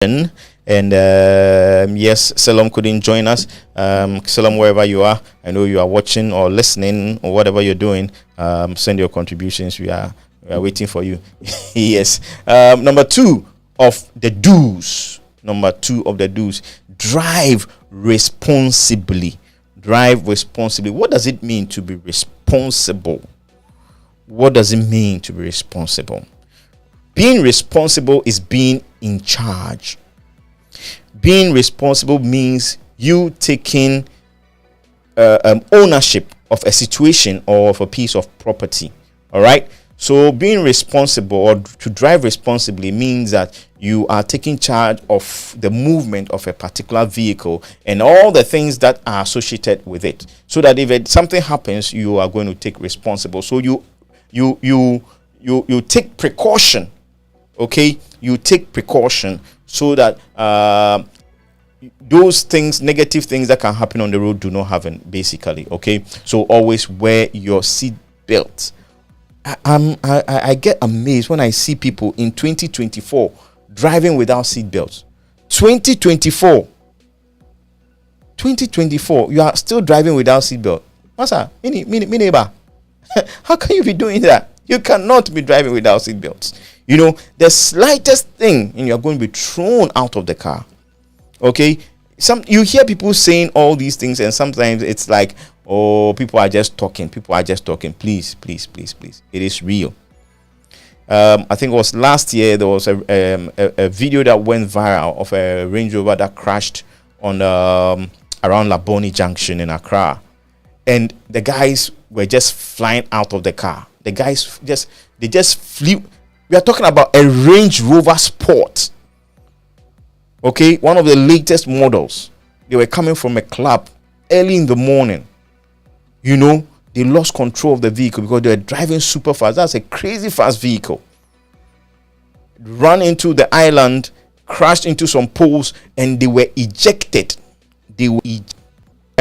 And yes, Salam couldn't join us. Salam, wherever you are, I know you are watching or listening or whatever you're doing. Send your contributions. We are waiting for you. Yes. Number two of the do's. Number two of the do's: drive responsibly. Drive responsibly. What does it mean to be responsible? What does it mean to be responsible? Being responsible is being in charge. Being responsible means you taking ownership of a situation or of a piece of property. All right. So being responsible or to drive responsibly means that you are taking charge of the movement of a particular vehicle and all the things that are associated with it, so that if something happens, you are going to take responsible. So you take precaution. Okay, you take precaution so that those things, negative things that can happen on the road, do not happen. Basically, okay. So always wear your seat belt. I get amazed when I see people in 2024 driving without seat belts. 2024, you are still driving without seat belt. Masa, me neighbor, how can you be doing that? You cannot be driving without seat belts. You know, the slightest thing and you're going to be thrown out of the car. Okay, you hear people saying all these things, and sometimes it's like, oh, people are just talking. Please, it is real. I think it was last year there was a video that went viral of a Range Rover that crashed on around Laboni Junction in Accra, and the guys were just flying out of the car. The guys just flew. We are talking about a Range Rover Sport. Okay, one of the latest models. They were coming from a club early in the morning. You know, they lost control of the vehicle because they were driving super fast. That's a crazy fast vehicle. Ran into the island, crashed into some poles, and they were ejected. When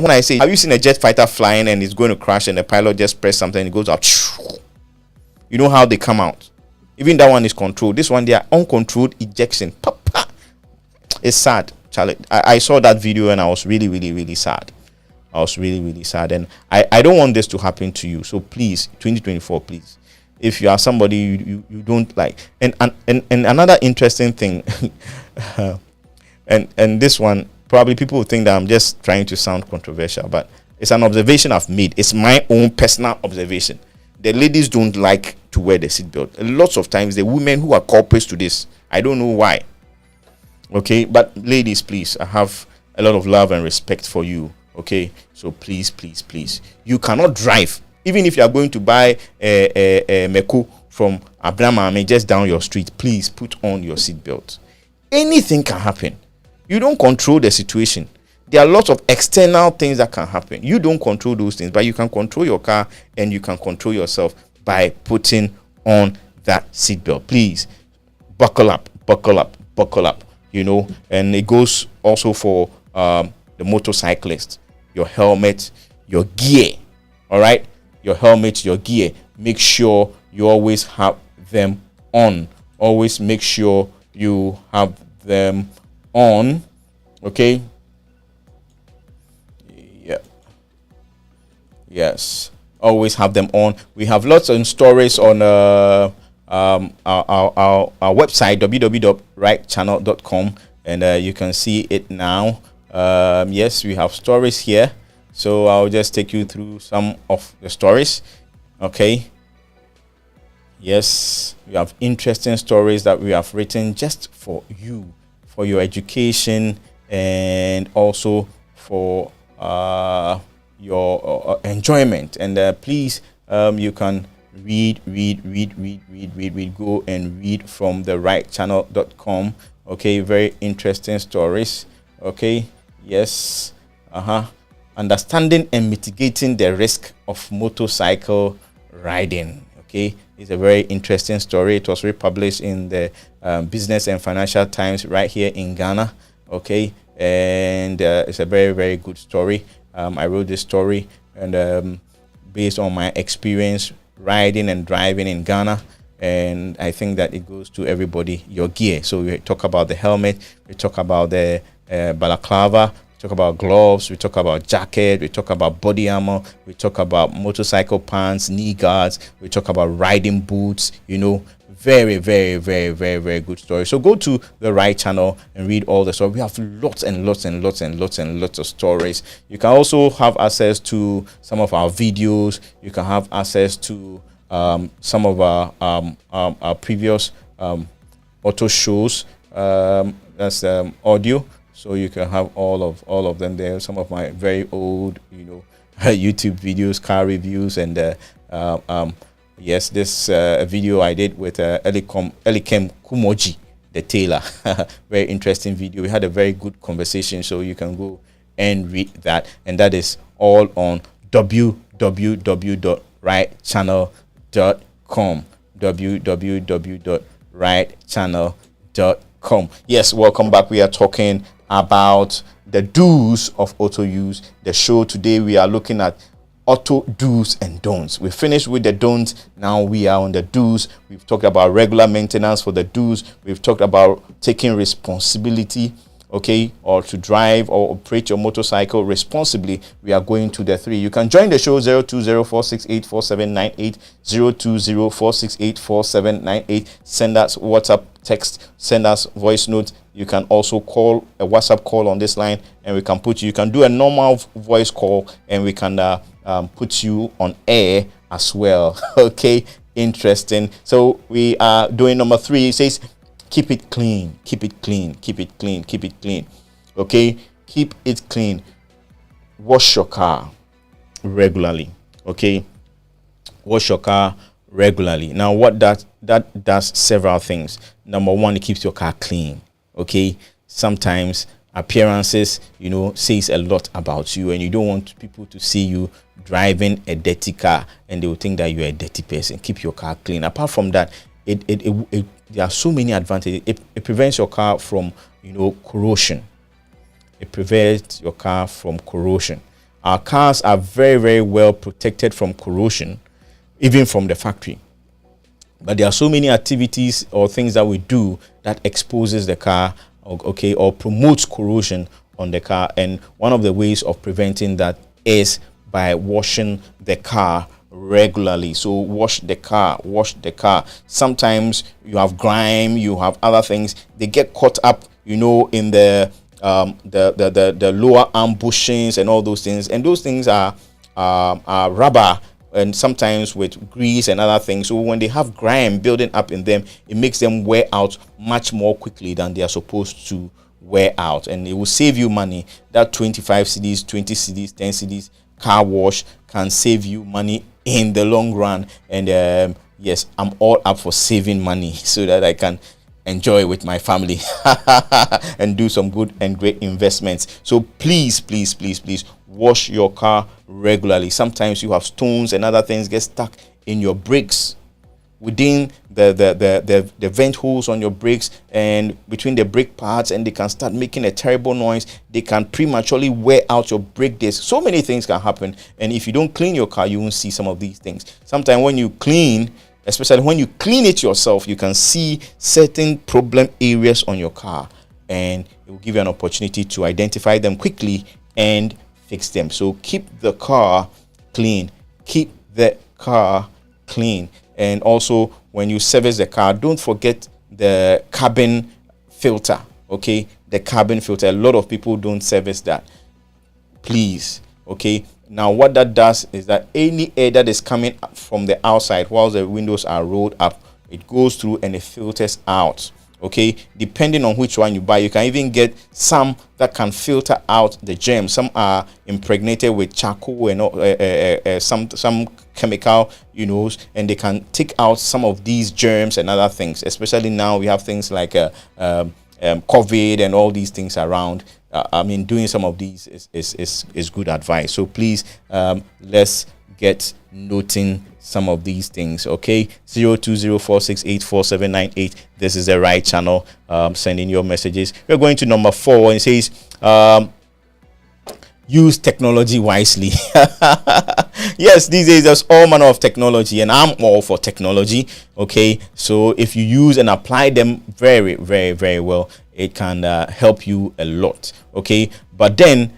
I say, have you seen a jet fighter flying and it's going to crash and the pilot just press something and it goes out? You know how they come out. Even that one is controlled. This one, they are uncontrolled ejection. Papa. It's sad, Charlie. I saw that video and I was really sad. I was really sad, and I don't want this to happen to you. So please, 2024, please, if you are somebody you don't like, and another interesting thing, and this one probably people will think that I'm just trying to sound controversial, but it's an observation I've made. It's my own personal observation. The ladies don't like to wear the seatbelt. Lots of times, the women who are culprits to this, I don't know why. Okay, but ladies, please, I have a lot of love and respect for you. Okay, so please, you cannot drive, even if you are going to buy a Meko from Abramame just down your street. Please put on your seatbelt. Anything can happen. You don't control the situation. There are lots of external things that can happen. You don't control those things, but you can control your car and you can control yourself by putting on that seatbelt. Please buckle up. You know, and it goes also for the motorcyclist. Your helmet, your gear. All right, your helmet, your gear. Make sure you always have them on. Always make sure you have them on. Okay. Yeah. Yes. Always have them on. We have lots of stories on our website, www.ridechannel.com, and you can see it now. Yes, we have stories here, so I'll just take you through some of the stories. Okay. Yes, we have interesting stories that we have written just for you, for your education, and also for your enjoyment. And please, you can read, go and read from the ridechannel.com. Okay, very interesting stories. Okay, yes, understanding and mitigating the risk of motorcycle riding. Okay, it's a very interesting story. It was republished in the Business and Financial Times right here in Ghana. Okay, and it's a very, very good story. I wrote this story and based on my experience riding and driving in Ghana, and I think that it goes to everybody. Your gear. So we talk about the helmet, we talk about the balaclava, we talk about gloves, we talk about jacket, we talk about body armor, we talk about motorcycle pants, knee guards, we talk about riding boots. Very, very, very, very, very good story. So go to the Ryde channel and read all the story. We have lots and lots and lots and lots and lots of stories. You can also have access to some of our videos. You can have access to some of our previous auto shows. That's audio. So you can have all of them there. Some of my very old, YouTube videos, car reviews, and yes, this video I did with Elikem Kumoji, the tailor. Very interesting video. We had a very good conversation, so you can go and read that. And that is all on www.ridechannel.com. www.ridechannel.com. Yes, welcome back. We are talking about the do's of auto use. The show today, we are looking at auto do's and don'ts. We finished with the don'ts. Now we are on the do's. We've talked about regular maintenance for the do's. We've talked about taking responsibility, okay, or to drive or operate your motorcycle responsibly. We are going to the 3. You can join the show 020-468-4798, 020-468-4798. Send us WhatsApp text, send us voice notes. You can also call a WhatsApp call on this line, and we can put you. You can do a normal voice call, and we can put you on air as well. Okay, interesting. So we are doing number 3. It says, keep it clean, keep it clean, keep it clean, keep it clean. Okay, keep it clean. Wash your car regularly. Okay, wash your car regularly. Now, what that does several things. Number 1, it keeps your car clean. Okay, sometimes appearances, says a lot about you, and you don't want people to see you driving a dirty car, and they will think that you're a dirty person. Keep your car clean. Apart from that, it there are so many advantages. It prevents your car from corrosion. It prevents your car from corrosion. Our cars are very, very well protected from corrosion, even from the factory. But there are so many activities or things that we do that exposes the car, okay, or promotes corrosion on the car. And one of the ways of preventing that is by washing the car regularly. So wash the car. Sometimes you have grime, you have other things. They get caught up, in the lower arm bushings and all those things. And those things are rubber, and sometimes with grease and other things. So when they have grime building up in them, it makes them wear out much more quickly than they are supposed to wear out, and it will save you money. That 25 cedis, 20 cedis, 10 cedis car wash can save you money in the long run. And yes, I'm all up for saving money so that I can enjoy with my family and do some good and great investments. So please wash your car regularly. Sometimes you have stones and other things get stuck in your brakes, within the vent holes on your brakes and between the brake pads, and they can start making a terrible noise. They can prematurely wear out your brake disc. So many things can happen, and if you don't clean your car, you won't see some of these things. Sometimes when you clean, especially when you clean it yourself, you can see certain problem areas on your car, and it will give you an opportunity to identify them quickly and fix them. So keep the car clean. Keep the car clean. And also, when you service the car, don't forget the cabin filter. Okay, the cabin filter. A lot of people don't service that. Please. Okay. Now, what that does is that any air that is coming from the outside while the windows are rolled up, it goes through and it filters out. Okay, depending on which one you buy, you can even get some that can filter out the germs. Some are impregnated with charcoal and some chemical, and they can take out some of these germs and other things. Especially now we have things like COVID and all these things around. Doing some of these is good advice. So please, let's get noting some of these things. Okay, 020-468-4798. This is the Ryde channel. Sending your messages. We're going to number 4, and it says use technology wisely. Yes, these days there's all manner of technology, and I'm all for technology. Okay, so if you use and apply them very, very, very well, it can help you a lot. Okay, but then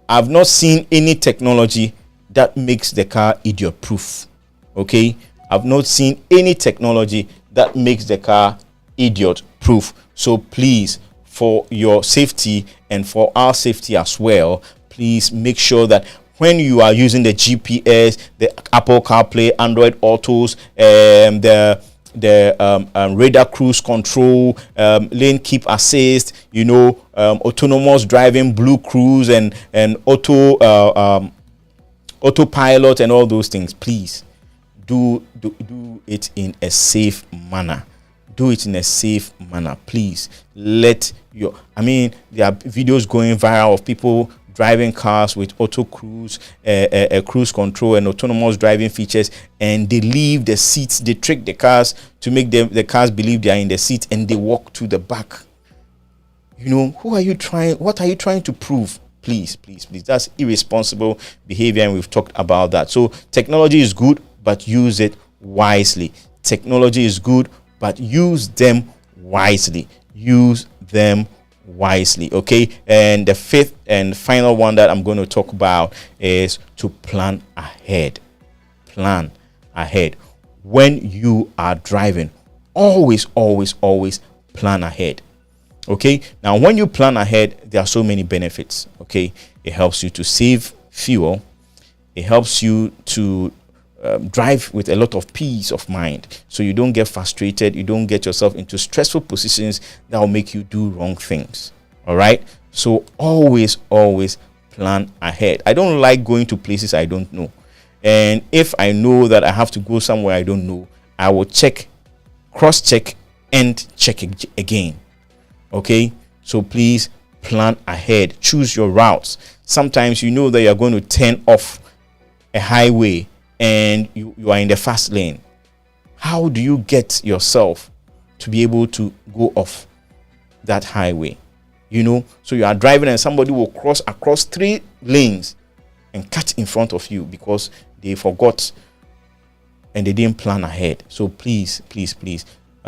I've not seen any technology that makes the car idiot proof. Okay, I've not seen any technology that makes the car idiot proof. So please, for your safety and for our safety as well, please make sure that when you are using the GPS, the Apple CarPlay, Android Autos, the radar cruise control, lane keep assist, autonomous driving, blue cruise, and autopilot, and all those things, please do it in a safe manner. Do it in a safe manner, please. There are videos going viral of people driving cars with auto cruise, cruise control, and autonomous driving features, and they leave the seats. They trick the cars to make the cars believe they are in the seat, and they walk to the back. What are you trying to prove? Please, that's irresponsible behavior, and we've talked about that. So technology is good, but use it wisely. Technology is good, but use them wisely. Okay, and the fifth and final one that I'm going to talk about is to plan ahead. Plan ahead. When you are driving, always plan ahead. Okay, now when you plan ahead, there are so many benefits. Okay, it helps you to save fuel. It helps you to drive with a lot of peace of mind, so you don't get frustrated, you don't get yourself into stressful positions that will make you do wrong things. All right, so always plan ahead. I don't like going to places I don't know, and if I know that I have to go somewhere I don't know, I will cross check and check again. Okay, so please plan ahead. Choose your routes. Sometimes you know that you're going to turn off a highway and you are in the fast lane. How do you get yourself to be able to go off that highway? So you are driving and somebody will cross across 3 lanes and cut in front of you because they forgot and they didn't plan ahead. So please,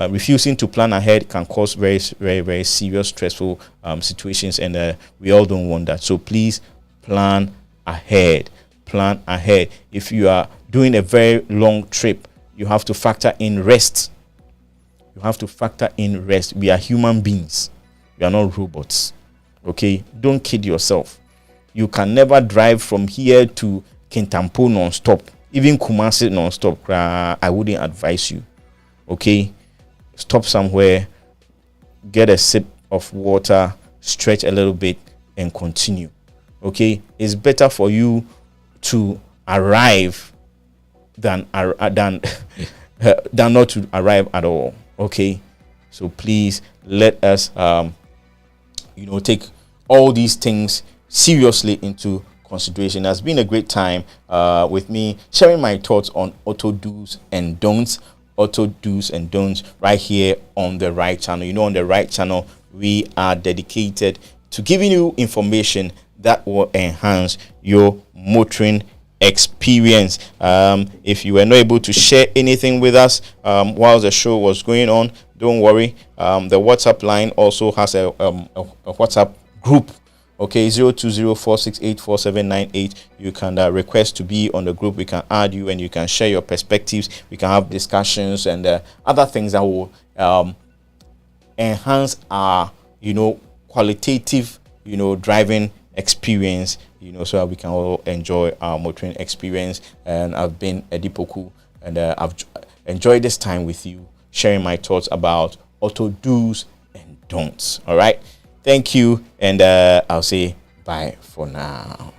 refusing to plan ahead can cause very, very, very serious stressful situations, and we all don't want that. So please plan ahead. If you are doing a very long trip, you have to factor in rest. We are human beings. We are not robots. Okay, don't kid yourself. You can never drive from here to Kintampo non-stop, even Kumasi non-stop. I wouldn't advise you. Okay, stop somewhere, get a sip of water, stretch a little bit, and continue. Okay, it's better for you to arrive than not to arrive at all. Okay, so please let us take all these things seriously into consideration. It has been a great time with me sharing my thoughts on auto do's and don'ts. Right here on the Ryde channel. On the Ryde channel, we are dedicated to giving you information that will enhance your motoring experience. If you were not able to share anything with us while the show was going on, don't worry. The WhatsApp line also has a WhatsApp group. Okay, 0204684798. You can request to be on the group. We can add you and you can share your perspectives. We can have discussions and other things that will enhance our qualitative driving experience, so that we can all enjoy our motoring experience. And I've been Edipoku, and I've enjoyed this time with you, sharing my thoughts about auto do's and don'ts. All right, thank you, and I'll say bye for now.